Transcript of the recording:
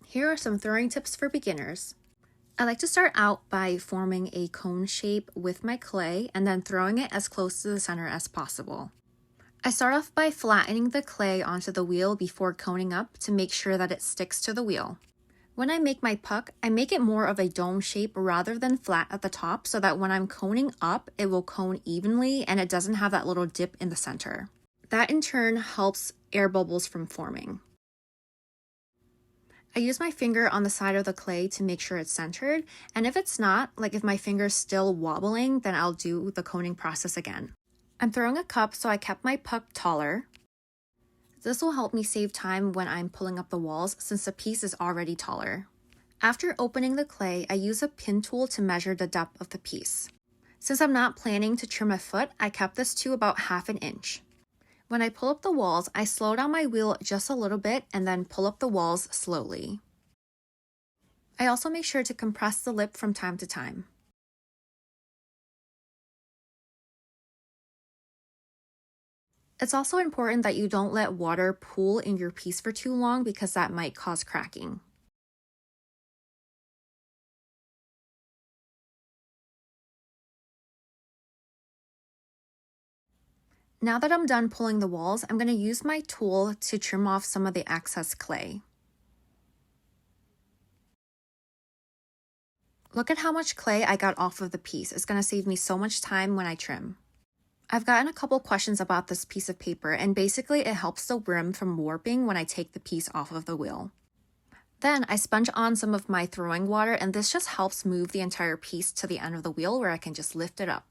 Here are some throwing tips for beginners. I like to start out by forming a cone shape with my clay and then throwing it as close to the center as possible. I start off by flattening the clay onto the wheel before coning up to make sure that it sticks to the wheel. When I make my puck, I make it more of a dome shape rather than flat at the top so that when I'm coning up, it will cone evenly and it doesn't have that little dip in the center. That in turn helps air bubbles from forming. I use my finger on the side of the clay to make sure it's centered, and if it's not, like if my finger's still wobbling, then I'll do the coning process again. I'm throwing a cup, so I kept my puck taller. This will help me save time when I'm pulling up the walls since the piece is already taller. After opening the clay, I use a pin tool to measure the depth of the piece. Since I'm not planning to trim a foot, I kept this to about 1/2 inch. When I pull up the walls, I slow down my wheel just a little bit and then pull up the walls slowly. I also make sure to compress the lip from time to time. It's also important that you don't let water pool in your piece for too long because that might cause cracking. Now that I'm done pulling the walls, I'm going to use my tool to trim off some of the excess clay. Look at how much clay I got off of the piece. It's going to save me so much time when I trim. I've gotten a couple questions about this piece of paper, and basically it helps the rim from warping when I take the piece off of the wheel. Then I sponge on some of my throwing water, and this just helps move the entire piece to the end of the wheel where I can just lift it up.